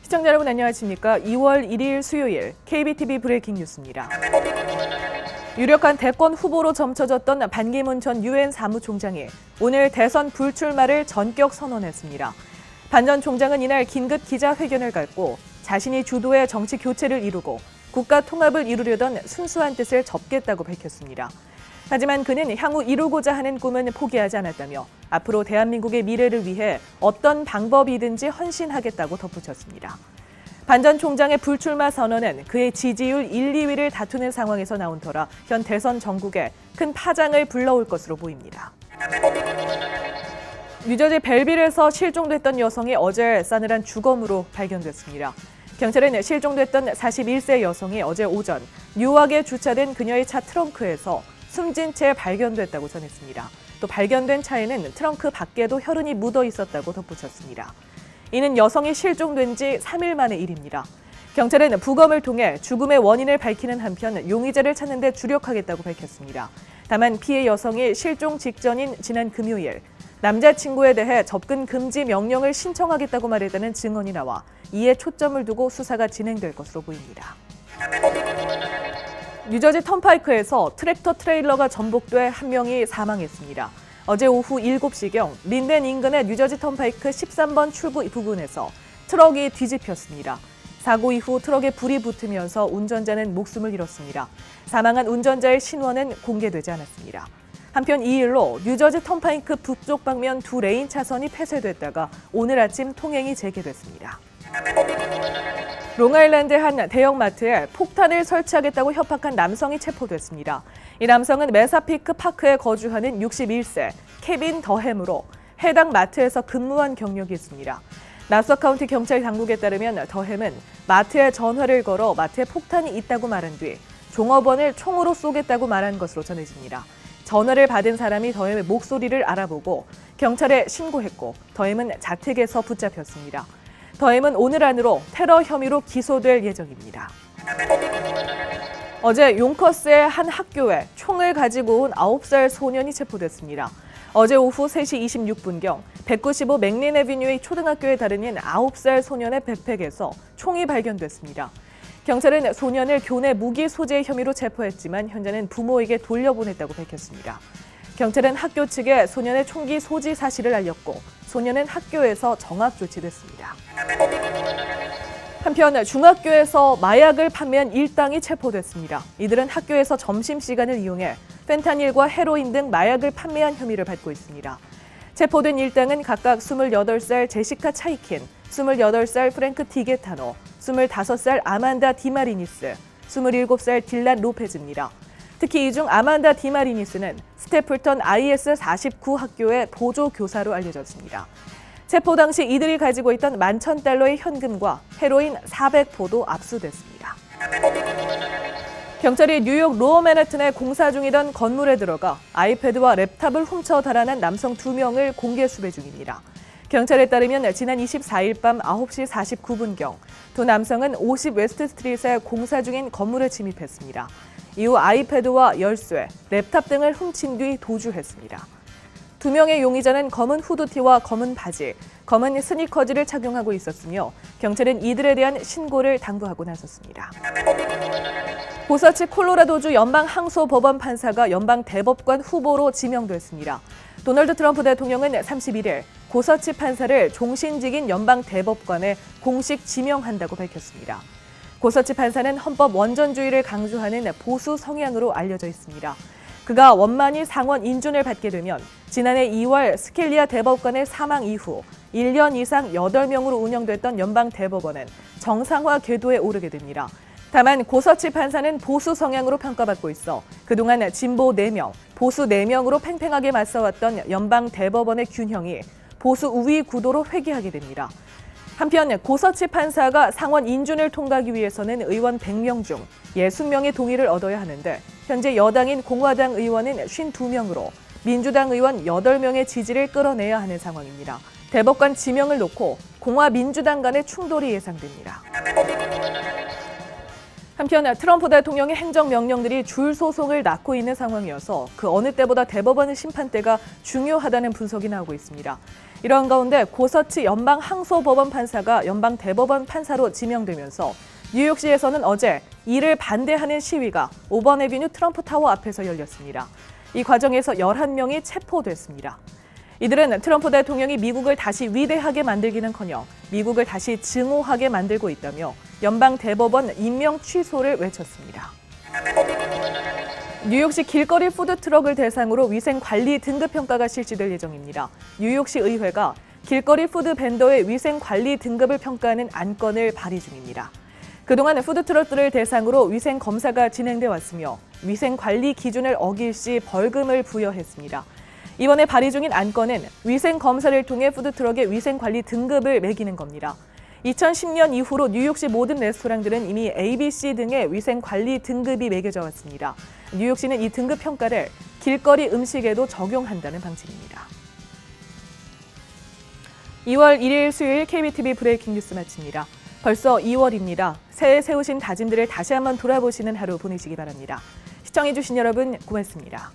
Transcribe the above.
시청자 여러분 안녕하십니까? 2월 1일 수요일 KBTV 브레이킹 뉴스입니다. 유력한 대권 후보로 점쳐졌던 반기문 전 유엔 사무총장이 오늘 대선 불출마를 전격 선언했습니다. 반 전 총장은 이날 긴급 기자회견을 갖고 자신이 주도의 정치 교체를 이루고 국가 통합을 이루려던 순수한 뜻을 접겠다고 밝혔습니다. 하지만 그는 향후 이루고자 하는 꿈은 포기하지 않았다며 앞으로 대한민국의 미래를 위해 어떤 방법이든지 헌신하겠다고 덧붙였습니다. 반 전 총장의 불출마 선언은 그의 지지율 1, 2위를 다투는 상황에서 나온 터라 현 대선 전국에 큰 파장을 불러올 것으로 보입니다. 뉴저지 벨빌에서 실종됐던 여성이 어제 싸늘한 주검으로 발견됐습니다. 경찰은 실종됐던 41세 여성이 어제 오전 뉴욕에 주차된 그녀의 차 트렁크에서 숨진 채 발견됐다고 전했습니다. 또 발견된 차에는 트렁크 밖에도 혈흔이 묻어 있었다고 덧붙였습니다. 이는 여성이 실종된 지 3일 만의 일입니다. 경찰은 부검을 통해 죽음의 원인을 밝히는 한편 용의자를 찾는 데 주력하겠다고 밝혔습니다. 다만 피해 여성이 실종 직전인 지난 금요일 남자친구에 대해 접근 금지 명령을 신청하겠다고 말했다는 증언이 나와 이에 초점을 두고 수사가 진행될 것으로 보입니다. 뉴저지 턴파이크에서 트랙터 트레일러가 전복돼 한 명이 사망했습니다. 어제 오후 7시경 린덴 인근의 뉴저지 턴파이크 13번 출구 부근에서 트럭이 뒤집혔습니다. 사고 이후 트럭에 불이 붙으면서 운전자는 목숨을 잃었습니다. 사망한 운전자의 신원은 공개되지 않았습니다. 한편 이 일로 뉴저지 턴파이크 북쪽 방면 2레인 차선이 폐쇄됐다가 오늘 아침 통행이 재개됐습니다. 롱아일랜드의 한 대형마트에 폭탄을 설치하겠다고 협박한 남성이 체포됐습니다. 이 남성은 메사피크 파크에 거주하는 61세 케빈 더햄으로 해당 마트에서 근무한 경력이 있습니다. 나서 카운티 경찰 당국에 따르면 더햄은 마트에 전화를 걸어 마트에 폭탄이 있다고 말한 뒤 종업원을 총으로 쏘겠다고 말한 것으로 전해집니다. 전화를 받은 사람이 더햄의 목소리를 알아보고 경찰에 신고했고 더햄은 자택에서 붙잡혔습니다. 더햄은 오늘 안으로 테러 혐의로 기소될 예정입니다. 어제 용커스의 한 학교에 총을 가지고 온 9살 소년이 체포됐습니다. 어제 오후 3시 26분경 195 맥린 애비뉴의 초등학교에 다니는 9살 소년의 백팩에서 총이 발견됐습니다. 경찰은 소년을 교내 무기 소재 혐의로 체포했지만 현재는 부모에게 돌려보냈다고 밝혔습니다. 경찰은 학교 측에 소년의 총기 소지 사실을 알렸고 소년은 학교에서 정학 조치됐습니다. 한편 중학교에서 마약을 판매한 일당이 체포됐습니다. 이들은 학교에서 점심시간을 이용해 펜타닐과 헤로인 등 마약을 판매한 혐의를 받고 있습니다. 체포된 일당은 각각 28살 제시카 차이킨, 28살 프랭크 티게타노, 25살 아만다 디마리니스, 27살 딜란 로페즈입니다. 특히 이 중 아만다 디마리니스는 스태플턴 IS-49 학교의 보조 교사로 알려졌습니다. 체포 당시 이들이 가지고 있던 $11,000의 현금과 헤로인 400포도 압수됐습니다. 경찰이 뉴욕 로어 맨해튼에 공사 중이던 건물에 들어가 아이패드와 랩탑을 훔쳐 달아난 남성 2명을 공개 수배 중입니다. 경찰에 따르면 지난 24일 밤 9시 49분경 두 남성은 50 웨스트 스트리트에 공사 중인 건물에 침입했습니다. 이후 아이패드와 열쇠, 랩탑 등을 훔친 뒤 도주했습니다. 2명의 용의자는 검은 후드티와 검은 바지, 검은 스니커즈를 착용하고 있었으며 경찰은 이들에 대한 신고를 당부하고 나섰습니다. 고서치 콜로라도주 연방항소법원 판사가 연방 대법관 후보로 지명됐습니다. 도널드 트럼프 대통령은 31일 고서치 판사를 종신직인 연방 대법관에 공식 지명한다고 밝혔습니다. 고서치 판사는 헌법 원전주의를 강조하는 보수 성향으로 알려져 있습니다. 그가 원만히 상원 인준을 받게 되면 지난해 2월 스켈리아 대법관의 사망 이후 1년 이상 8명으로 운영됐던 연방 대법원은 정상화 궤도에 오르게 됩니다. 다만 고서치 판사는 보수 성향으로 평가받고 있어 그동안 진보 4명, 보수 4명으로 팽팽하게 맞서왔던 연방 대법원의 균형이 보수 우위 구도로 회귀하게 됩니다. 한편 고서치 판사가 상원 인준을 통과하기 위해서는 의원 100명 중 60명의 동의를 얻어야 하는데 현재 여당인 공화당 의원은 52명으로 민주당 의원 8명의 지지를 끌어내야 하는 상황입니다. 대법관 지명을 놓고 공화 민주당 간의 충돌이 예상됩니다. 한편 트럼프 대통령의 행정명령들이 줄 소송을 낳고 있는 상황이어서 그 어느 때보다 대법원 심판대가 중요하다는 분석이 나오고 있습니다. 이런 가운데 고서치 연방항소법원 판사가 연방대법원 판사로 지명되면서 뉴욕시에서는 어제 이를 반대하는 시위가 5번 애비뉴 트럼프 타워 앞에서 열렸습니다. 이 과정에서 11명이 체포됐습니다. 이들은 트럼프 대통령이 미국을 다시 위대하게 만들기는커녕 미국을 다시 증오하게 만들고 있다며 연방대법원 임명 취소를 외쳤습니다. 뉴욕시 길거리 푸드트럭을 대상으로 위생관리 등급평가가 실시될 예정입니다. 뉴욕시 의회가 길거리 푸드 벤더의 위생관리 등급을 평가하는 안건을 발의 중입니다. 그동안 푸드트럭들을 대상으로 위생검사가 진행돼 왔으며 위생관리 기준을 어길 시 벌금을 부여했습니다. 이번에 발의 중인 안건은 위생검사를 통해 푸드트럭의 위생관리 등급을 매기는 겁니다. 2010년 이후로 뉴욕시 모든 레스토랑들은 이미 ABC 등의 위생관리 등급이 매겨져 왔습니다. 뉴욕시는 이 등급 평가를 길거리 음식에도 적용한다는 방침입니다. 2월 1일 수요일 KBTV 브레이킹 뉴스 마칩니다. 벌써 2월입니다. 새해 세우신 다짐들을 다시 한번 돌아보시는 하루 보내시기 바랍니다. 시청해주신 여러분 고맙습니다.